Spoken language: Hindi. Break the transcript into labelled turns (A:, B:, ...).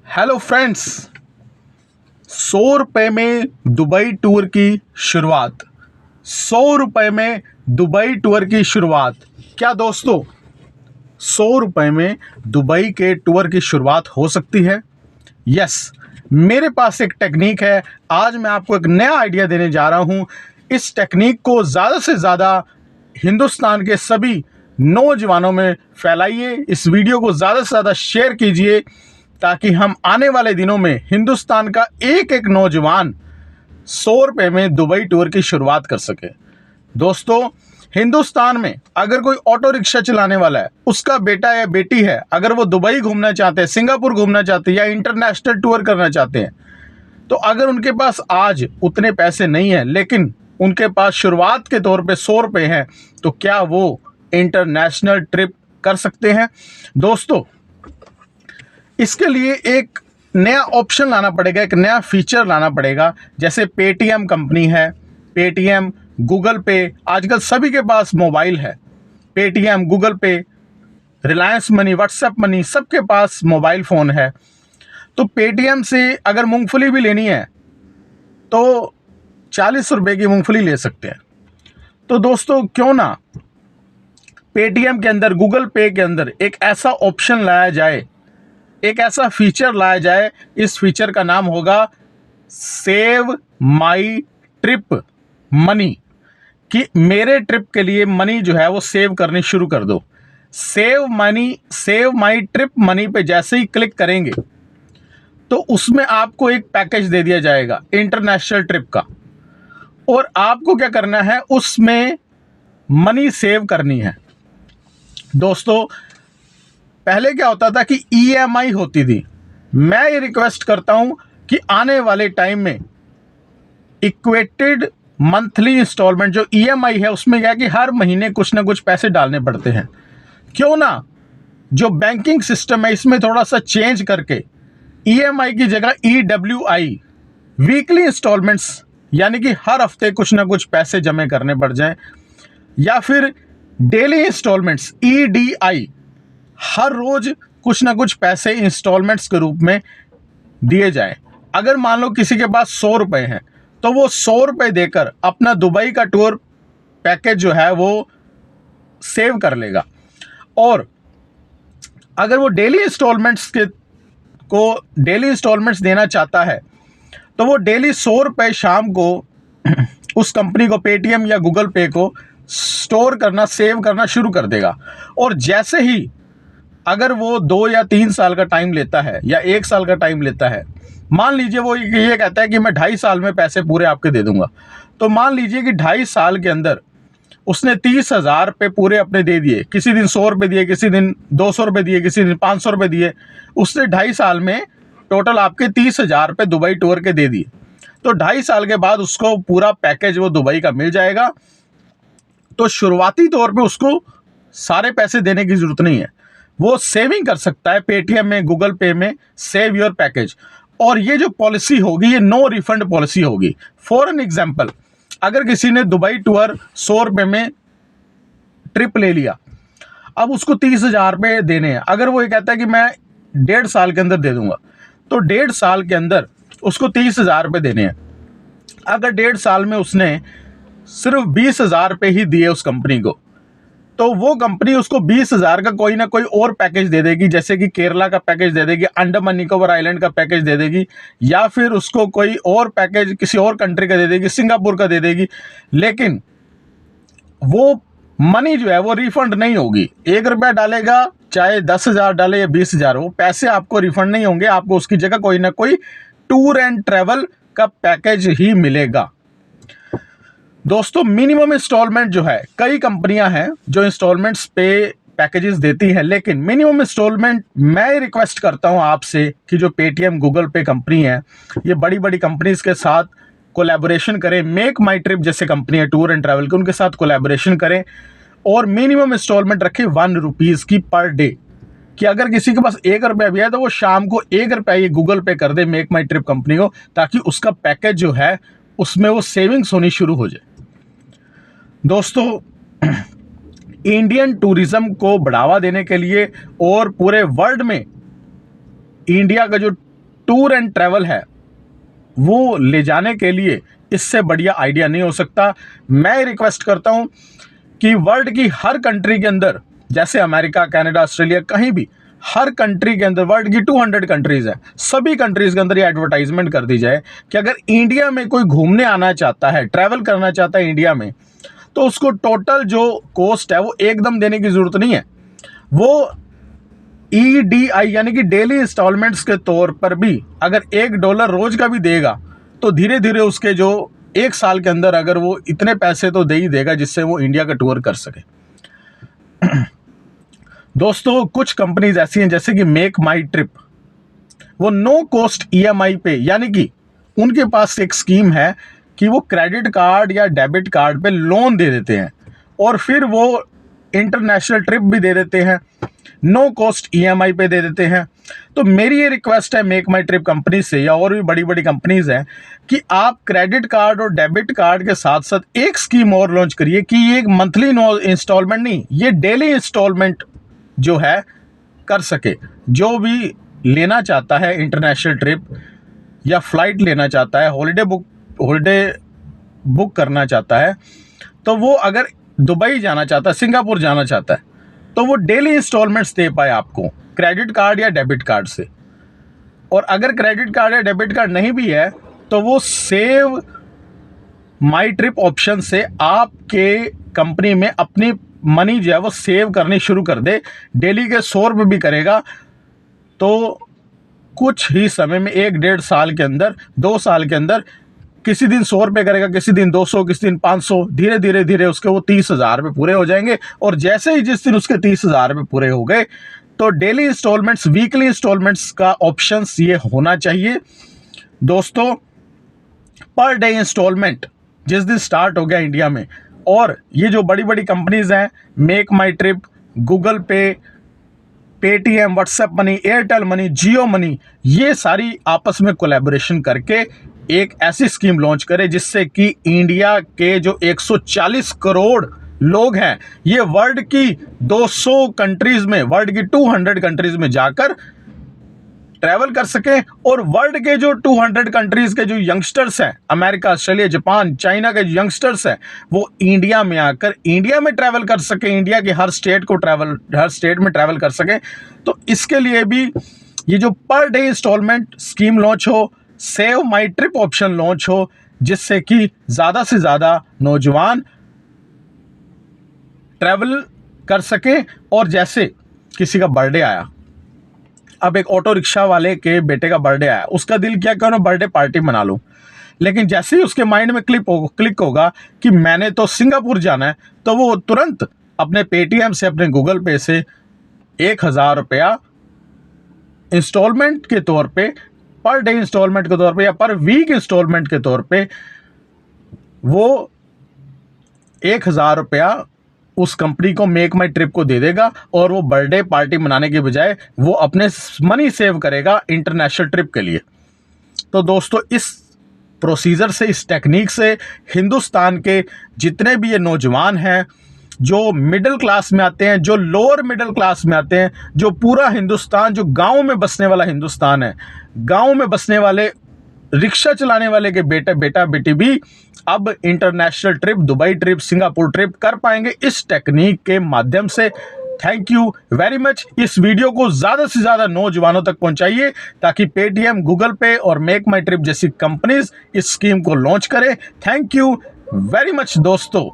A: Hello friends. 100 रुपये में दुबई टूर की शुरुआत। 100 रुपये में दुबई टूर की शुरुआत। क्या दोस्तों 100 रुपये में दुबई के टूर की शुरुआत हो सकती है? यस, मेरे पास एक टेक्निक है। आज मैं आपको एक नया आइडिया देने जा रहा हूं। इस टेक्निक को ज़्यादा से ज़्यादा हिंदुस्तान के सभी नौजवानों में फैलाइए। इस वीडियो को ज़्यादा से ज़्यादा शेयर कीजिए ताकि हम आने वाले दिनों में हिंदुस्तान का एक एक नौजवान 100 रुपये में दुबई टूर की शुरुआत कर सके। दोस्तों, हिंदुस्तान में अगर कोई ऑटो रिक्शा चलाने वाला है, उसका बेटा या बेटी है, अगर वो दुबई घूमना चाहते हैं, सिंगापुर घूमना चाहते हैं या इंटरनेशनल टूर करना चाहते हैं, तो अगर उनके पास आज उतने पैसे नहीं हैं लेकिन उनके पास शुरुआत के तौर पे 100 रुपये हैं, तो क्या वो इंटरनेशनल ट्रिप कर सकते हैं? दोस्तों, इसके लिए एक नया ऑप्शन लाना पड़ेगा, एक नया फीचर लाना पड़ेगा। जैसे पेटीएम कंपनी है, पेटीएम, गूगल पे, आजकल सभी के पास मोबाइल है। पेटीएम, गूगल पे, रिलायंस मनी, व्हाट्सएप मनी, सबके पास मोबाइल फ़ोन है। तो पेटीएम से अगर मूंगफली भी लेनी है तो 40 रुपये की मूंगफली ले सकते हैं। तो दोस्तों, क्यों ना पेटीएम के अंदर, गूगल पे के अंदर एक ऐसा ऑप्शन लाया जाए, एक ऐसा फीचर लाया जाए। इस फीचर का नाम होगा सेव माई ट्रिप मनी, कि मेरे ट्रिप के लिए मनी जो है वो सेव करनी शुरू कर दो। सेव माई ट्रिप मनी पे जैसे ही क्लिक करेंगे तो उसमें आपको एक पैकेज दे दिया जाएगा इंटरनेशनल ट्रिप का, और आपको क्या करना है, उसमें मनी सेव करनी है। दोस्तों, पहले क्या होता था कि ईएमआई होती थी। मैं ये रिक्वेस्ट करता हूं कि आने वाले टाइम में इक्वेटेड मंथली इंस्टॉलमेंट जो ईएमआई है, उसमें क्या है कि हर महीने कुछ ना कुछ पैसे डालने पड़ते हैं। क्यों ना जो बैंकिंग सिस्टम है इसमें थोड़ा सा चेंज करके ईएमआई की जगह ईडब्ल्यूआई, वीकली इंस्टॉलमेंट्स, यानी कि हर हफ्ते कुछ ना कुछ पैसे जमा करने पड़ जाएं, या फिर डेली इंस्टॉलमेंट्स ईडीआई, हर रोज कुछ ना कुछ पैसे इंस्टॉलमेंट्स के रूप में दिए जाएं। अगर मान लो किसी के पास 100 रुपये हैं तो वो 100 रुपये देकर अपना दुबई का टूर पैकेज जो है वो सेव कर लेगा। और अगर वो डेली इंस्टॉलमेंट्स देना चाहता है तो वो डेली 100 रुपये शाम को उस कंपनी को, पेटीएम या गूगल पे को स्टोर करना, सेव करना शुरू कर देगा। और जैसे ही अगर वो 2 या 3 साल का टाइम लेता है या 1 साल का टाइम लेता है, मान लीजिए वो ये कहता है कि मैं 2.5 साल में पैसे पूरे आपके दे दूंगा, तो मान लीजिए कि 2.5 साल के अंदर उसने 30,000 रुपये पूरे अपने दे दिए। किसी दिन 100 रुपये दिए, किसी दिन 200 रुपये दिए, किसी दिन 500 रुपये दिए। उसने 2.5 साल में टोटल आपके 30,000 रुपये दुबई टूर के दे दिए। तो 2.5 साल के बाद उसको पूरा पैकेज वो दुबई का मिल जाएगा। तो शुरुआती तौर पे उसको सारे पैसे देने की ज़रूरत नहीं है, वो सेविंग कर सकता है पेटीएम में, गूगल पे में, सेव योर पैकेज। और ये जो पॉलिसी होगी ये नो रिफंड पॉलिसी होगी। फॉर एन एग्जाम्पल, अगर किसी ने दुबई टूर 100 रुपये में ट्रिप ले लिया, अब उसको 30,000 रुपये देने हैं। अगर वो ये कहता है कि मैं 1.5 साल के अंदर दे दूंगा, तो 1.5 साल के अंदर उसको 30,000 रुपये देने हैं। अगर 1.5 साल में उसने सिर्फ 20,000 रुपये ही दिए उस कंपनी को, तो वो कंपनी उसको 20,000 का कोई ना कोई और पैकेज दे देगी, जैसे कि केरला का पैकेज दे देगी, अंडमान निकोबार आइलैंड का पैकेज दे देगी, या फिर उसको कोई और पैकेज किसी और कंट्री का दे देगी, सिंगापुर का दे देगी। लेकिन वो मनी जो है वो रिफंड नहीं होगी। 1 रुपया डालेगा, चाहे 10,000 डाले या 20,000, वो पैसे आपको रिफंड नहीं होंगे। आपको उसकी जगह कोई ना कोई टूर एंड ट्रैवल का पैकेज ही मिलेगा। दोस्तों, मिनिमम इंस्टॉलमेंट जो है, कई कंपनियां हैं जो इंस्टॉलमेंट्स पे पैकेजेस देती हैं, लेकिन मिनिमम इंस्टॉलमेंट मैं रिक्वेस्ट करता हूं आपसे कि जो पेटीएम, गूगल पे कंपनी है, ये बड़ी बड़ी कंपनीज के साथ कोलैबोरेशन करें। मेक माई ट्रिप जैसे कंपनी है टूर एंड ट्रैवल की, उनके साथ कोलैबोरेशन करें और मिनिमम इंस्टॉलमेंट रखें 1 रुपीज़ की पर डे, कि अगर किसी के पास 1 रुपया भी है तो वो शाम को 1 रुपया ये गूगल पे कर they make My trip company को, ताकि उसका पैकेज जो है उसमें वो सेविंग्स होनी शुरू हो जाए। दोस्तों, इंडियन टूरिज्म को बढ़ावा देने के लिए और पूरे वर्ल्ड में इंडिया का जो टूर एंड ट्रैवल है वो ले जाने के लिए इससे बढ़िया आइडिया नहीं हो सकता। मैं रिक्वेस्ट करता हूं कि वर्ल्ड की हर कंट्री के अंदर, जैसे अमेरिका, कनाडा, ऑस्ट्रेलिया, कहीं भी हर कंट्री के अंदर, वर्ल्ड की 200 कंट्रीज है, सभी कंट्रीज के अंदर ये एडवर्टाइजमेंट कर दी जाए कि अगर इंडिया में कोई घूमने आना चाहता है, ट्रैवल करना चाहता है इंडिया में, तो उसको टोटल जो कॉस्ट है वो एकदम देने की जरूरत नहीं है। वो EDI यानी कि डेली इंस्टॉलमेंट्स के तौर पर भी अगर $1 रोज का भी देगा तो धीरे धीरे उसके जो 1 साल के अंदर अगर वो इतने पैसे तो दे ही देगा जिससे वो इंडिया का टूर कर सके। दोस्तों, कुछ कंपनीज ऐसी हैं जैसे कि मेक माई ट्रिप, वो नो कॉस्ट EMI पे, यानी कि उनके पास एक स्कीम है कि वो क्रेडिट कार्ड या डेबिट कार्ड पे लोन दे देते हैं और फिर वो इंटरनेशनल ट्रिप भी दे देते हैं, नो कॉस्ट EMI पे दे देते हैं। तो मेरी ये रिक्वेस्ट है मेक माई ट्रिप कंपनी से या और भी बड़ी बड़ी कंपनीज हैं कि आप क्रेडिट कार्ड और डेबिट कार्ड के साथ साथ एक स्कीम और लॉन्च करिए कि ये एक मंथली इंस्टॉलमेंट नहीं, ये डेली इंस्टॉलमेंट जो है कर सके। जो भी लेना चाहता है इंटरनेशनल ट्रिप या फ्लाइट लेना चाहता है, हॉलीडे बुक करना चाहता है, तो वो अगर दुबई जाना चाहता है, सिंगापुर जाना चाहता है, तो वो डेली इंस्टॉलमेंट्स दे पाए आपको क्रेडिट कार्ड या डेबिट कार्ड से। और अगर क्रेडिट कार्ड या डेबिट कार्ड नहीं भी है तो वो सेव माई ट्रिप ऑप्शन से आपके कंपनी में अपनी मनी जो है वो सेव करनी शुरू कर दे। डेली के 100 रुपये भी करेगा तो कुछ ही समय में 1-1.5 साल के अंदर, 2 साल के अंदर, किसी दिन 100 रुपये करेगा, किसी दिन 200, किसी दिन 500, धीरे धीरे धीरे उसके वो 30,000 रुपये पूरे हो जाएंगे। और जैसे ही जिस दिन उसके 30,000 रुपये पूरे हो गए तो डेली इंस्टॉलमेंट्स, वीकली इंस्टॉलमेंट्स का ऑप्शंस ये होना चाहिए। दोस्तों, पर डे इंस्टॉलमेंट जिस दिन स्टार्ट हो गया इंडिया में, और ये जो बड़ी बड़ी कंपनीज हैं, Make My Trip, Google Pay, Paytm, WhatsApp Money, Airtel Money, Jio Money, ये सारी आपस में कोलैबोरेशन करके एक ऐसी स्कीम लॉन्च करे जिससे कि इंडिया के जो 140 करोड़ लोग हैं ये वर्ल्ड की 200 कंट्रीज में, वर्ल्ड की 200 कंट्रीज में जाकर ट्रैवल कर सकें। और वर्ल्ड के जो 200 कंट्रीज के जो यंगस्टर्स हैं, अमेरिका, ऑस्ट्रेलिया, जापान, चाइना के जो यंगस्टर्स हैं, वो इंडिया में आकर इंडिया में ट्रैवल कर सकें, इंडिया के हर स्टेट में ट्रैवल कर सकें। तो इसके लिए भी ये जो per day installment scheme launch हो, Save My Trip option launch हो, जिससे कि ज़्यादा से ज़्यादा नौजवान ट्रैवल कर सकें। और जैसे किसी का बर्थडे आया, अब एक ऑटो रिक्शा वाले के बेटे का बर्थडे आया, उसका दिल क्या कि बर्थडे पार्टी मना लूं, लेकिन जैसे ही उसके माइंड में क्लिक होगा कि मैंने तो सिंगापुर जाना है, तो वो तुरंत अपने पेटीएम से, अपने गूगल पे से 1,000 रुपया इंस्टॉलमेंट के तौर पे, पर डे इंस्टॉलमेंट के तौर पे या पर वीक इंस्टॉलमेंट के तौर पे वो 1,000 रुपया उस कंपनी को, मेक माई ट्रिप को दे देगा और वो बर्थडे पार्टी मनाने के बजाय वो अपने मनी सेव करेगा इंटरनेशनल ट्रिप के लिए। तो दोस्तों, इस प्रोसीजर से, इस टेक्निक से हिंदुस्तान के जितने भी ये नौजवान हैं जो मिडिल क्लास में आते हैं, जो लोअर मिडिल क्लास में आते हैं, जो पूरा हिंदुस्तान, जो गांव में बसने वाला हिंदुस्तान है, गांव में बसने वाले रिक्शा चलाने वाले के बेटा बेटी भी अब international trip, Dubai trip, Singapore trip कर पाएंगे इस टेक्निक के माध्यम से। Thank you very much. इस वीडियो को ज़्यादा से ज़्यादा नौजवानों तक पहुंचाइए ताकि पेटीएम, गूगल पे और मेक माई ट्रिप जैसी कंपनीज इस स्कीम को लॉन्च करें। थैंक यू वेरी मच दोस्तों।